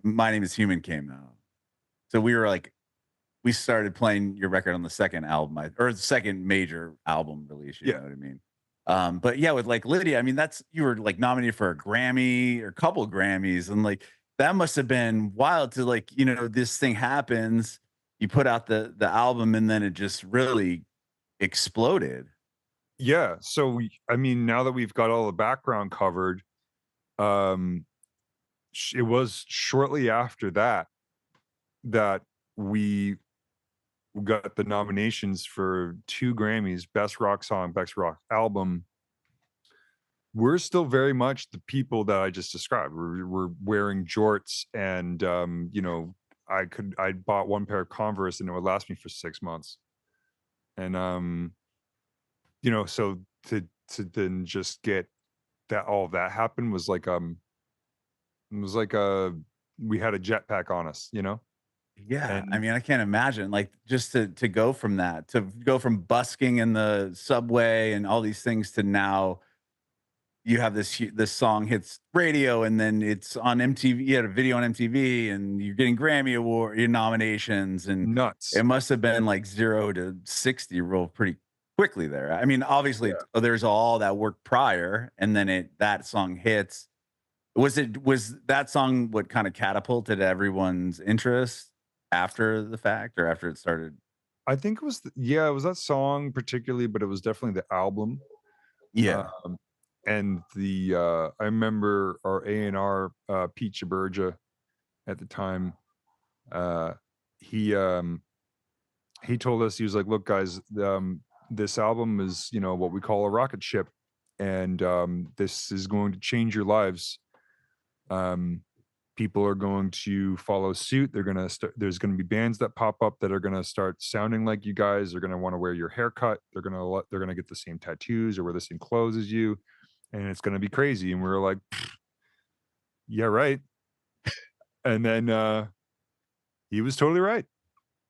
My Name Is Human came out. So we started playing your record on the second album, or the second major album release, you Yeah. know what I mean? But yeah, with like Lydia, I mean, you were like nominated for a Grammy or a couple Grammys, and like that must have been wild to, like, this thing happens, you put out the album, and then it just really exploded. Yeah. So I mean, now that we've got all the background covered, um, it was shortly after that we got the nominations for 2 Grammys: Best Rock Song, Best Rock Album. We're still very much the people that I just described. We're wearing jorts, and I bought one pair of Converse and it would last me for 6 months. And so to then just get that, all of that happened was like it was like we had a jetpack on us, Yeah, I and mean, I can't imagine, like, just to go from that, to go from busking in the subway and all these things, to now you have this song hits radio, and then it's on MTV. You had a video on MTV, and you're getting Grammy Award nominations, and Nuts. it must have been like 0 to 60 real pretty quickly there. I mean, obviously, Yeah. there's all that work prior, and then that song hits. Was that song what kind of catapulted everyone's interest after the fact, or after it started? I think it was yeah, it was that song particularly, but it was definitely the album. Yeah. Um, and I remember our A&R, Pete Chaberja at the time, uh, he, he told us, he was like, "Look, guys, this album is, you know, what we call a rocket ship, and this is going to change your lives. Um, People are going to follow suit. They're gonna start. There's going to be bands that pop up that are going to start sounding like you guys. They're going to want to wear your haircut. They're going to get the same tattoos or wear the same clothes as you, and it's going to be crazy." And we were like, "Yeah, right." And then he was totally right.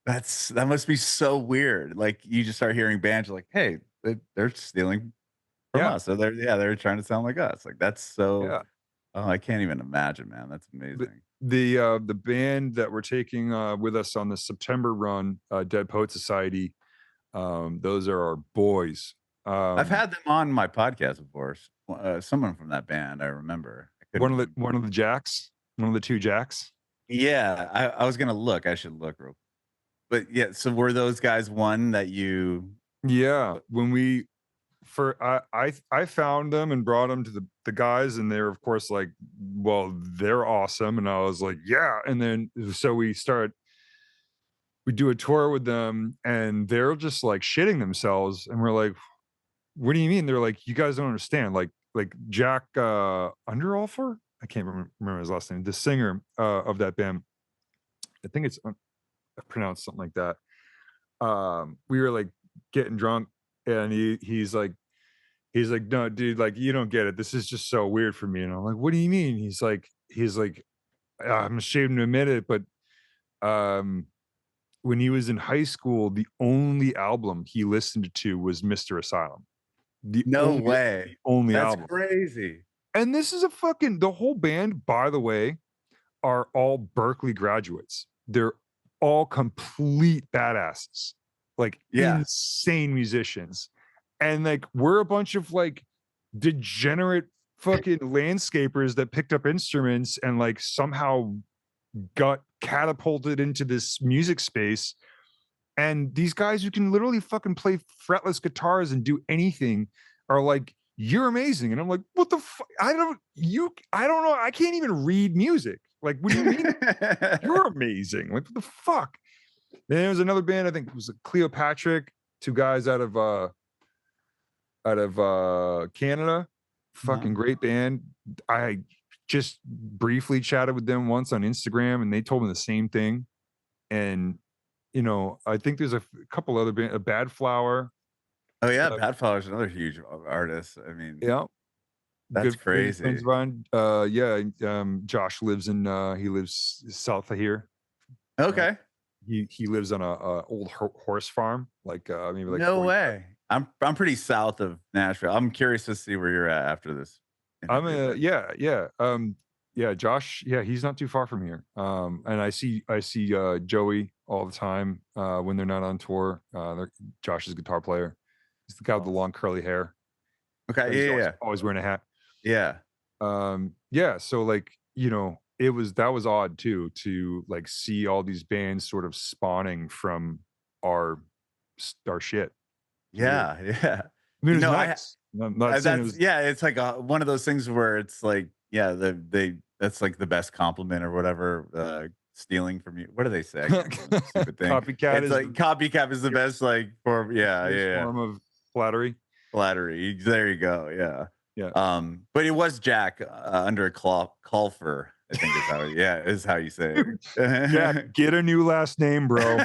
That must be so weird. Like, you just start hearing bands, you're like, "Hey, they're stealing from Yeah, us." So they're trying to sound like us. Like, that's so, yeah. oh, I can't even imagine, man. That's The amazing. the band that we're taking with us on the September run, Dead Poet Society, those are our boys. I've Um, had them on my podcast before. Someone from that band, I remember. I couldn't remember. one of the Jacks, one of the two Jacks. Yeah, I was gonna look. I should look real. But yeah, so were those guys one that you? Yeah, when we for I found them and brought them to the guys, and they were of course like, well, they're awesome, and I was like, yeah, and then so we do a tour with them, and they're just like shitting themselves, and we're like, what do you mean? They're like, you guys don't understand, like Jack Underolfer, I can't remember his last name, the singer of that band, I think it's pronounced something like that. We were like getting drunk, and he's like, no, dude, like, you don't get it. This is just so weird for me. And I'm like, what do you mean? He's like, I'm ashamed to admit it, but um, when he was in high school, the only album he listened to was Mr. Asylum. No way. Only That's album. crazy. And this is the whole band, by the way, are all Berkeley graduates. They're all complete badasses, like Yeah. insane musicians. And like we're a bunch of like degenerate fucking landscapers that picked up instruments and like somehow got catapulted into this music space. And these guys who can literally fucking play fretless guitars and do anything are like, you're amazing. And I'm like, what the fuck? I don't know. I can't even read music. Like, what do you mean? You're amazing. Like, what the fuck? Then there was another band, I think it was Cleopatra, two guys out of Canada. Fucking great band. I just briefly chatted with them once on Instagram, and they told me the same thing. And you know, I think there's a couple other bands, a Bad Flower. Oh yeah, Bad Flower's another huge artist. I mean, Yeah, that's good friends crazy. of mine. Yeah, Josh lives in he lives south of here. Uh, Okay. he lives on a old horse farm, like maybe like No 40. way. I'm pretty south of Nashville. I'm curious to see where you're at after this I'm interview, a but yeah, Josh, yeah, he's not too far from here. And I see Joey all the time when they're not on tour. Josh's guitar player. He's the guy with the long curly hair. okay, He's yeah, yeah. always wearing a hat. Yeah. Yeah, so like, you know, that was odd too, to like see all these bands sort of spawning from our our shit. It's weird. Yeah, yeah. I mean, You it was know, nice. I'm not saying it that's was yeah, it's like one of those things where it's like, yeah, that's like the best compliment or whatever, stealing from you. What do they say? I can't remember the stupid thing. copycat It's is like copycat is the best like form. Yeah, yeah, yeah. form of flattery. Flattery. There you go. Yeah. Yeah. But it was Jack under a Colfer, I think is how is how you say it. Jack, get a new last name, bro.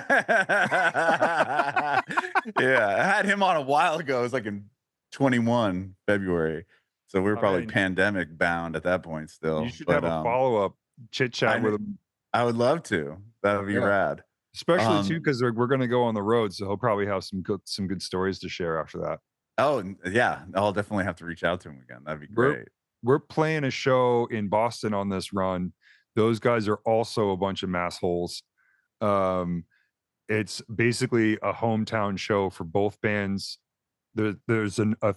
Yeah, I had him on a while ago. It was like in 21 February. So we were probably Man, pandemic bound at that point still. you should But have a follow-up chit chat with him. I would love to. That would be Yeah. rad. Especially too, because we're gonna go on the road, so he'll probably have some good stories to share after that. Oh, yeah. I'll definitely have to reach out to him again. That'd be We're great. we're playing a show in Boston on this run. Those guys are also a bunch of massholes. Um, it's basically a hometown show for both bands. There's a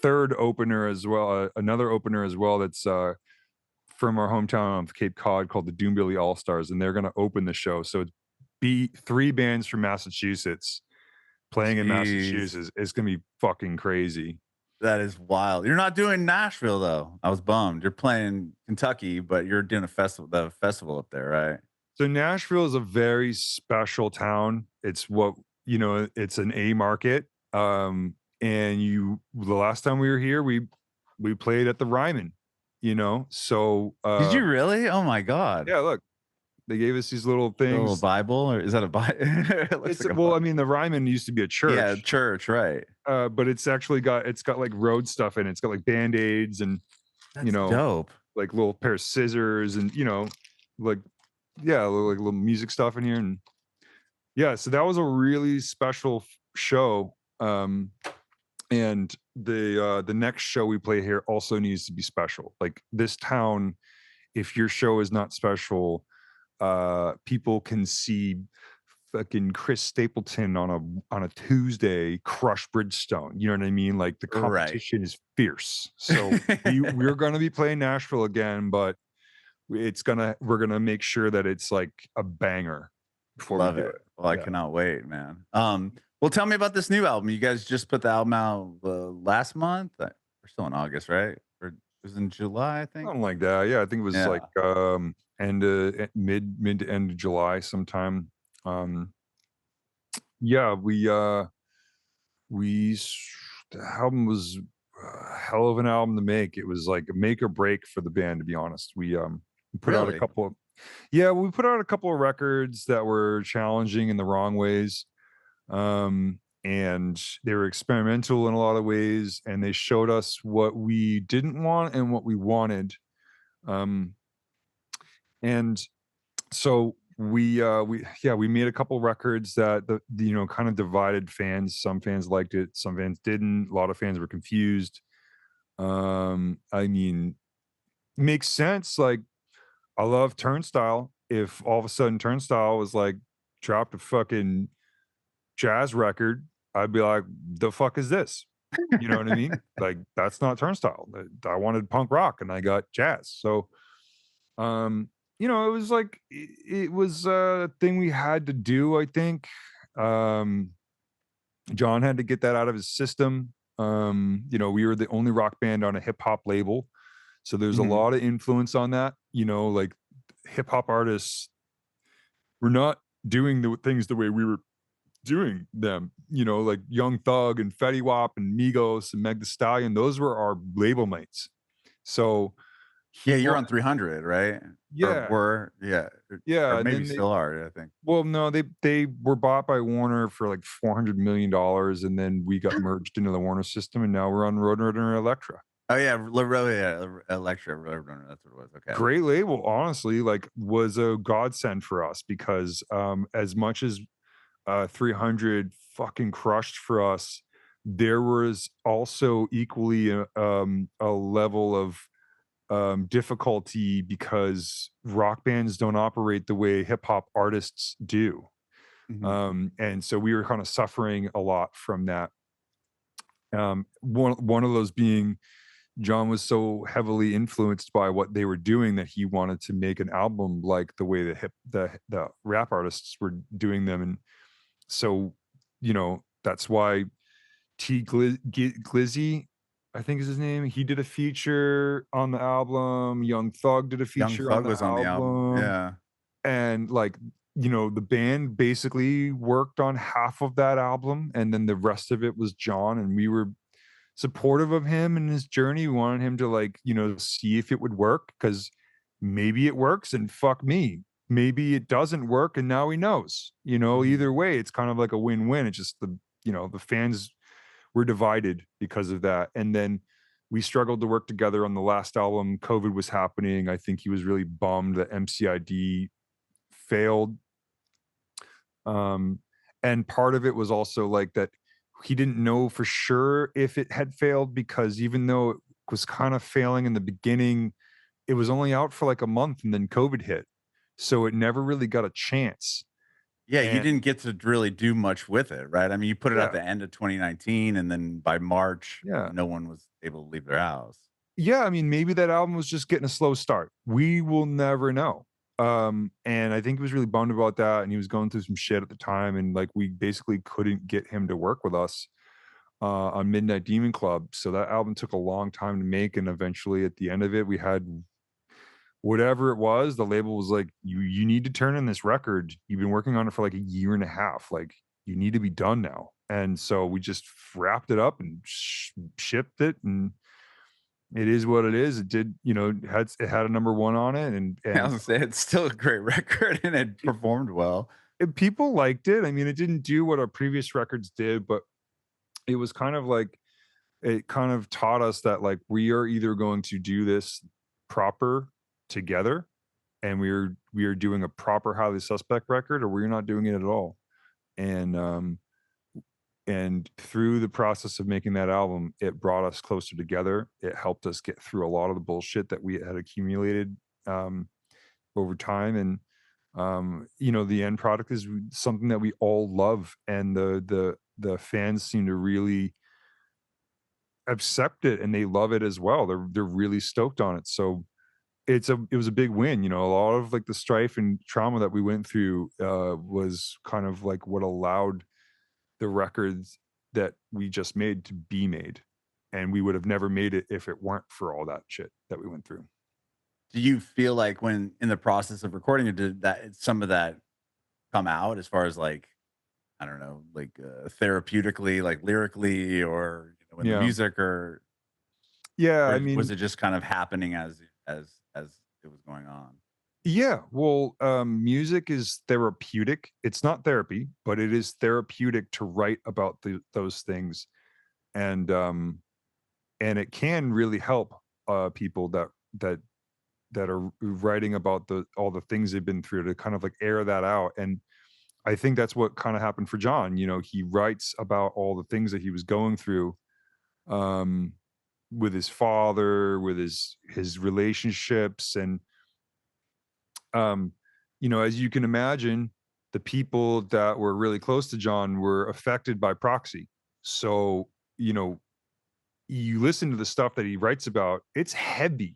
third opener as well, another opener as well that's from our hometown of Cape Cod called the Doombilly All Stars, and they're going to open the show. So it's be three bands from Massachusetts playing in Jeez. Massachusetts. It's going to be fucking crazy. That is wild. You're not doing Nashville though. I was bummed. You're playing Kentucky, but you're doing the festival up there, right? So Nashville is a very special town. It's what, it's an A market. And the last time we were here, we played at the Ryman, So Did you really? Oh my god. yeah, look, they gave us these little A little things. Bible, or is that a Bible? It looks It's like a well, Bible. I mean, the Ryman used to be a Yeah, church, church, right? but it's got like road stuff in it. It's got like band-aids and you That's know, dope. like little pair of scissors and like yeah, like little music stuff in here. And yeah, so that was a really special show. And the next show we play here also needs to be special. Like this town, if your show is not special, people can see fucking Chris Stapleton on a Tuesday crush Bridgestone. You know what I mean? Like the Right. competition is fierce. So we're gonna be playing Nashville again, but we're gonna make sure that it's like a banger before we Love do it. it. Well, I Yeah. cannot wait, man. Well, tell me about this new album. You guys just put the album out last month. We're still in August, right? Or it was in July, I think. Something like that. Yeah, I think it was like Yeah. mid to end of July sometime. Um yeah, the album was a hell of an album to make. It was like a make or break for the band, to be honest. We put out a Really? couple of yeah, we put out a couple of records that were challenging in the wrong ways. And they were experimental in a lot of ways, and they showed us what we didn't want and what we wanted. Um, and so we made a couple records that kind of divided fans. Some fans liked it, some fans didn't. A lot of fans were confused. I mean, makes sense. Like, I love Turnstile. If all of a sudden Turnstile was like dropped a fucking jazz record, I'd be like, the fuck is this? You know what I mean? Like, that's not Turnstile. I wanted punk rock and I got jazz. So it was like it was a thing we had to do, I think. Um, John had to get that out of his system. We were the only rock band on a hip hop label. So there's a Mhm. lot of influence on that, like hip hop artists were not doing the things the way we were doing them, like Young Thug and Fetty Wap and Migos and Meg Thee Stallion. Those were our label mates. So Yeah, he you're on wanted, 300, right? Or yeah, were, yeah, or yeah. And maybe then still are. I think. well, no, they were bought by Warner for like $400 million, and then we got merged into the Warner system, and now we're on Roadrunner Elektra. Oh yeah, yeah, Electra. That's what it was. Okay. Great label, honestly, like was a godsend for us because as much as 300 fucking crushed for us, there was also equally a level of difficulty because rock bands don't operate the way hip hop artists do. Mhm. And so we were kind of suffering a lot from that. One of those being John was so heavily influenced by what they were doing that he wanted to make an album like the way the rap artists were doing them. And so, that's why Glizzy, I think is his name. He did a feature on the album. Young Thug did a Young feature on Thug the was on the album. album. Yeah. And like, the band basically worked on half of that album, and then the rest of it was John. And we were supportive of him and his journey. We wanted him to like, see if it would work because maybe it works and fuck me. Maybe it doesn't work and now he knows. Mhm. Either way, it's kind of like a win-win. It's just the fans were divided because of that. And then we struggled to work together on the last album. COVID was happening. I think he was really bummed that MCID failed. And part of it was also like that he didn't know for sure if it had failed, because even though it was kind of failing in the beginning, it was only out for like a month and then COVID hit. So it never really got a chance. Yeah, you And didn't get to really do much with it, right? I mean, you put it at yeah, the end of 2019, and then by March, yeah. no one was able to leave their house. Yeah, I mean, maybe that album was just getting a slow start. We will never know. And I think he was really bummed about that, and he was going through some shit at the time, and like we basically couldn't get him to work with us on Midnight Demon Club. So that album took a long time to make, and eventually at the end of it, we had whatever it was. The label was like, "You need to turn in this record. You've been working on it for like a year and a half. Like you need to be done now." And so we just wrapped it up and shipped it, and it is what it is. It did, it had a number one on it, and I was gonna say it's still a great record, and it performed well. people liked it. I mean, it didn't do what our previous records did, but it was kind of like it kind of taught us that like we are either going to do this proper together, and we are doing a proper Highly Suspect record, or we're not doing it at all. And through the process of making that album, it brought us closer together. It helped us get through a lot of the bullshit that we had accumulated over time. And the end product is something that we all love, and the fans seem to really accept it, and they love it as well. They're really stoked on it. So it was a big win. A lot of like the strife and trauma that we went through was kind of like what allowed the records that we just made to be made, and we would have never made it if it weren't for all that shit that we went through. Do you feel like when in the process of recording it, did that some of that come out as far as like, I don't know, like therapeutically, like lyrically, or in the Yeah, music, yeah, or I was mean, it just kind of happening as it was going on? yeah, well, music is therapeutic. It's not therapy, but it is therapeutic to write about those things. And it can really help people that that are writing about all the things they've been through, to kind of like air that out. And I think that's what kind of happened for John. He writes about all the things that he was going through, um, with his father, with his relationships, and as you can imagine, the people that were really close to John were affected by proxy. So, you listen to the stuff that he writes about, it's heavy,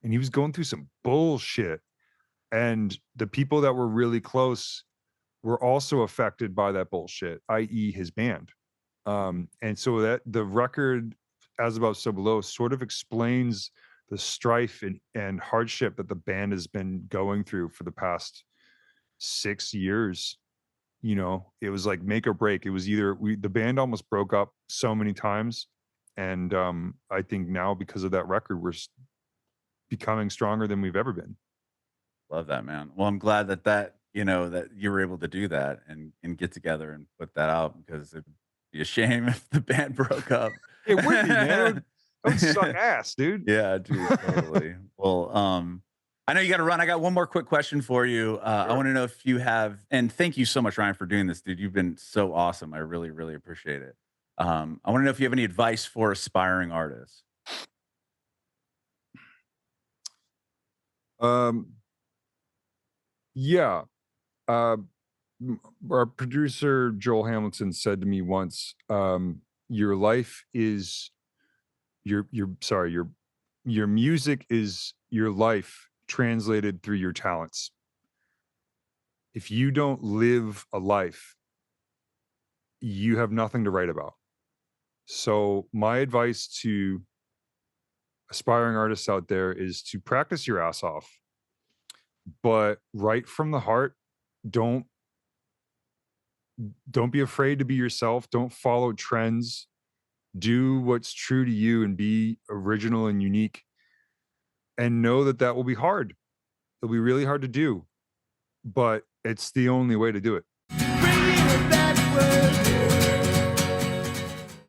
and he was going through some bullshit. And the people that were really close were also affected by that bullshit, i.e. his band. And so that the record, As Above So Below, sort of explains the strife and hardship that the band has been going through for the past 6 years. It was like make or break. It was either the band almost broke up so many times. And I think now, because of that record, we're becoming stronger than we've ever been. Love that, man. Well, I'm glad that you were able to do that and get together and put that out, because it'd be a shame if the band broke up. It would be, man. It would suck ass, dude. Yeah, dude, totally. Well, I know you got to run. I got one more quick question for you. I Sure. want to know if you have, and thank you so much, Ryan, for doing this, dude. You've been so awesome. I really, really appreciate it. I want to know if you have any advice for aspiring artists. Um, yeah. Uh, our producer Joel Hamilton said to me once, "Your life is your music is your life translated through your talents. If you don't live a life, you have nothing to write about." So my advice to aspiring artists out there is to practice your ass off, but write from the heart. Don't be afraid to be yourself. Don't follow trends. Do what's true to you and be original and unique, and know that that will be hard. It'll be really hard to do, but it's the only way to do it. Bringing it back.